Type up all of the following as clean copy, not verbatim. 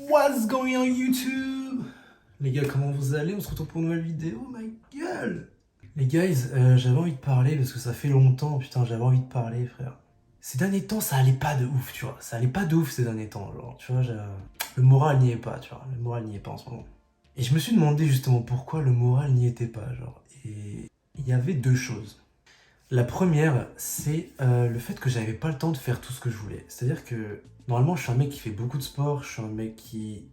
What's going on YouTube? Les gars, comment vous allez? On se retrouve pour une nouvelle vidéo, ma gueule! Les guys, j'avais envie de parler parce que ça fait longtemps, putain, j'avais envie de parler, frère. Ces derniers temps, ça allait pas de ouf, tu vois. Ça allait pas de ouf ces derniers temps, genre, tu vois, le moral n'y est pas, tu vois. Le moral n'y est pas en ce moment. Et je me suis demandé justement pourquoi le moral n'y était pas, genre. Et il y avait deux choses. La première, c'est le fait que j'avais pas le temps de faire tout ce que je voulais. C'est-à-dire que, normalement, je suis un mec qui fait beaucoup de sport, je suis un mec qui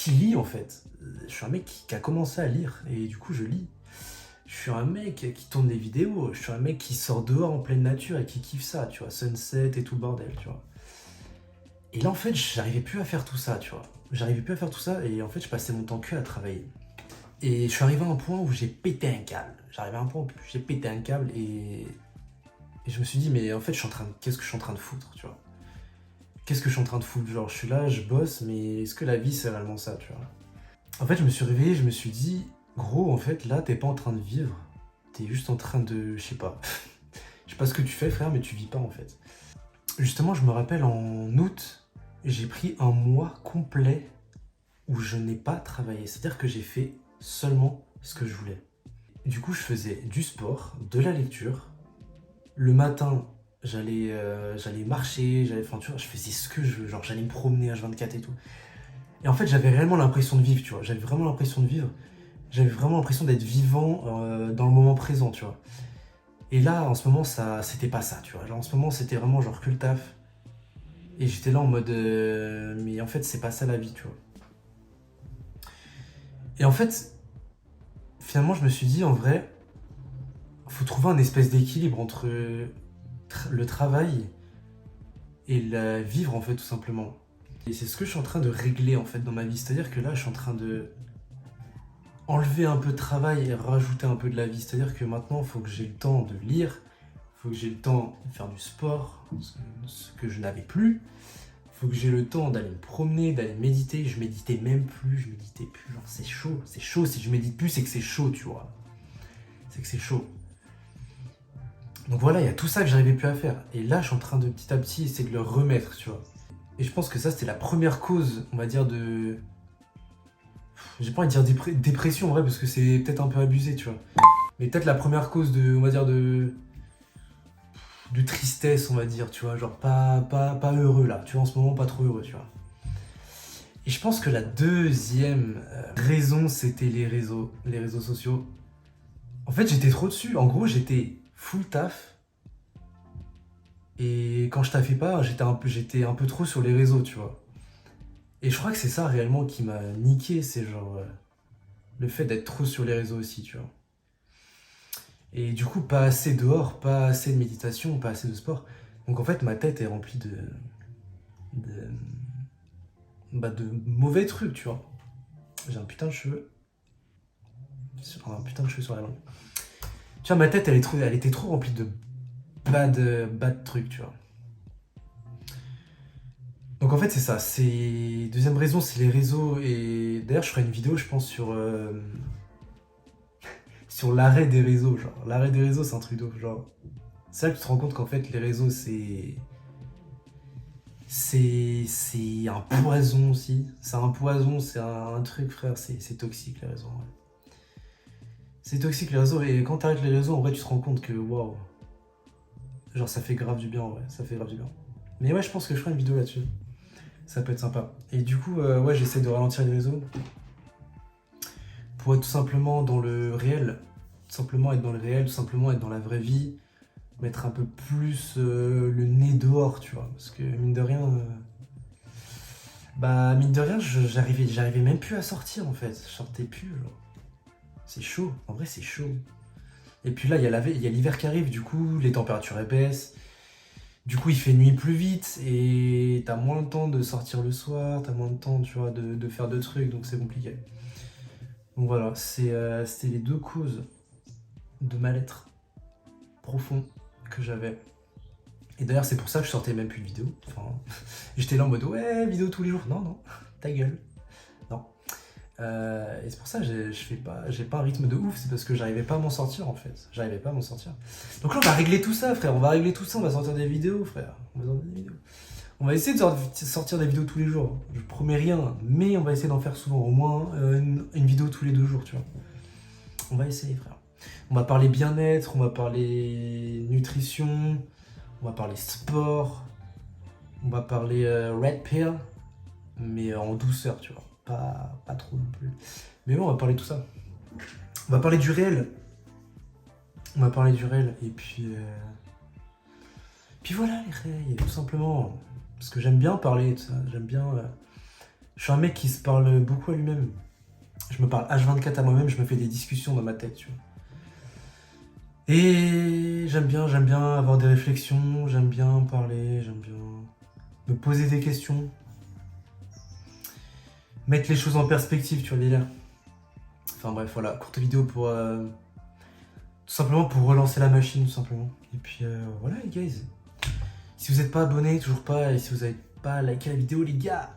lit en fait. Je suis un mec qui a commencé à lire et du coup je lis. Je suis un mec qui tourne des vidéos, je suis un mec qui sort dehors en pleine nature et qui kiffe ça, tu vois, sunset et tout le bordel, tu vois. Et là en fait, j'arrivais plus à faire tout ça, tu vois. J'arrivais plus à faire tout ça et en fait, je passais mon temps que à travailler. Et je suis arrivé à un point où j'ai pété un câble. J'arrivais à un point où j'ai pété un câble et je me suis dit, mais en fait, qu'est-ce que je suis en train de foutre, tu vois. Qu'est-ce que je suis en train de foutre? Genre, je suis là, je bosse, mais est-ce que la vie, c'est réellement ça, tu vois? En fait, je me suis réveillé, je me suis dit, gros, en fait, là, t'es pas en train de vivre. T'es juste en train de... Je sais pas. Je sais pas ce que tu fais, frère, mais tu vis pas, en fait. Justement, je me rappelle, en août, j'ai pris un mois complet où je n'ai pas travaillé. C'est-à-dire que j'ai fait seulement ce que je voulais. Du coup, je faisais du sport, de la lecture. Le matin, j'allais marcher, enfin, tu vois, je faisais ce que je veux. Genre, j'allais me promener H24 et tout. Et en fait, j'avais réellement l'impression de vivre, tu vois. J'avais vraiment l'impression de vivre. J'avais vraiment l'impression d'être vivant dans le moment présent, tu vois. Et là, en ce moment, c'était pas ça, tu vois. Là, en ce moment, c'était vraiment genre que le taf. Et j'étais là en mode, mais en fait, c'est pas ça la vie, tu vois. Et en fait, finalement, je me suis dit, en vrai, faut trouver un espèce d'équilibre entre le travail et la vivre, en fait, tout simplement. Et c'est ce que je suis en train de régler, en fait, dans ma vie. C'est-à-dire que là, je suis en train de enlever un peu de travail et rajouter un peu de la vie. C'est-à-dire que maintenant, il faut que j'ai le temps de lire, il faut que j'ai le temps de faire du sport, ce que je n'avais plus. Il faut que j'ai le temps d'aller me promener, d'aller méditer. Je méditais même plus, je méditais plus. Genre, c'est chaud, c'est chaud. Si je médite plus, c'est que c'est chaud, tu vois. C'est que c'est chaud. Donc voilà, il y a tout ça que j'arrivais plus à faire. Et là, je suis en train de petit à petit essayer de le remettre, tu vois. Et je pense que ça, c'était la première cause, on va dire, de... J'ai pas envie de dire dépression en vrai, parce que c'est peut-être un peu abusé, tu vois. Mais peut-être la première cause de, on va dire, de tristesse, on va dire, tu vois. Genre pas heureux là, tu vois, en ce moment, pas trop heureux, tu vois. Et je pense que la deuxième raison, c'était les réseaux sociaux. En fait, j'étais trop dessus. En gros, j'étais full taf. Et quand je taffais pas, j'étais un peu trop sur les réseaux, tu vois. Et je crois que c'est ça réellement qui m'a niqué, c'est genre le fait d'être trop sur les réseaux aussi, tu vois. Et du coup, pas assez dehors, pas assez de méditation, pas assez de sport. Donc en fait, ma tête est remplie de, de mauvais trucs, tu vois. J'ai un putain de cheveu. Un putain de cheveu sur la langue. Tu vois, ma tête, elle était trop remplie de bad trucs, tu vois. Donc en fait, c'est ça. Deuxième raison, c'est les réseaux. Et d'ailleurs, je ferai une vidéo, je pense, sur l'arrêt des réseaux. Genre, l'arrêt des réseaux, c'est un truc de ouf. Genre, c'est là que tu te rends compte qu'en fait, les réseaux, c'est un poison aussi. C'est un poison, c'est un truc, frère. C'est toxique, les réseaux. Ouais. C'est toxique, les réseaux. Et quand t'arrêtes les réseaux, en vrai, tu te rends compte que, waouh. Genre, ça fait grave du bien, en vrai. Ça fait grave du bien. Mais ouais, je pense que je ferai une vidéo là-dessus. Ça peut être sympa. Et du coup, ouais, j'essaie de ralentir les réseaux. Pour être tout simplement dans le réel. Tout simplement être dans le réel, tout simplement être dans la vraie vie. Mettre un peu plus le nez dehors, tu vois. Parce que mine de rien, j'arrivais même plus à sortir en fait. Je sortais plus, genre. C'est chaud, en vrai c'est chaud. Et puis là, il y a l'hiver qui arrive, du coup, les températures baissent. Du coup, il fait nuit plus vite et t'as moins le temps de sortir le soir, t'as moins de temps, tu vois, de faire de trucs, donc c'est compliqué. Donc voilà, c'était les deux causes de mal-être profond que j'avais. Et d'ailleurs, c'est pour ça que je sortais même plus de vidéos. Enfin, j'étais là en mode ouais, vidéo tous les jours. Non, non, ta gueule. Non. Et c'est pour ça que j'ai pas un rythme de ouf, c'est parce que j'arrivais pas à m'en sortir en fait. J'arrivais pas à m'en sortir. Donc là, on va régler tout ça, frère. On va régler tout ça, on va sortir des vidéos, frère. On va sortir des vidéos. On va essayer de sortir des vidéos tous les jours. Je promets rien, mais on va essayer d'en faire souvent, au moins une vidéo tous les 2 jours, tu vois. On va essayer, frère. On va parler bien-être, on va parler nutrition, on va parler sport, on va parler red pill, mais en douceur, tu vois. Pas trop non plus. Mais bon, on va parler de tout ça. On va parler du réel. On va parler du réel, et puis... Puis voilà, les réels, tout simplement. Parce que j'aime bien parler de ça, j'aime bien... Je suis un mec qui se parle beaucoup à lui-même. Je me parle H24 à moi-même, je me fais des discussions dans ma tête, tu vois. Et j'aime bien avoir des réflexions, j'aime bien parler, j'aime bien me poser des questions. Mettre les choses en perspective, tu vois, les délire. Enfin bref, voilà, courte vidéo pour... tout simplement pour relancer la machine, tout simplement. Et puis voilà, les guys. Si vous n'êtes pas abonné, toujours pas, et si vous n'avez pas liké la vidéo, les gars,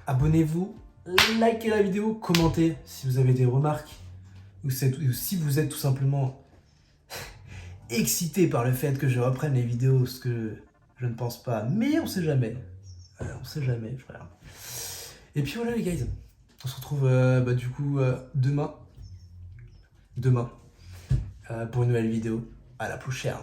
abonnez-vous, likez la vidéo, commentez si vous avez des remarques, ou si vous êtes tout simplement excité par le fait que je reprenne les vidéos, ce que je ne pense pas, mais on sait jamais. On sait jamais, frère. Et puis voilà, les guys, on se retrouve du coup demain, pour une nouvelle vidéo. À la prochaine.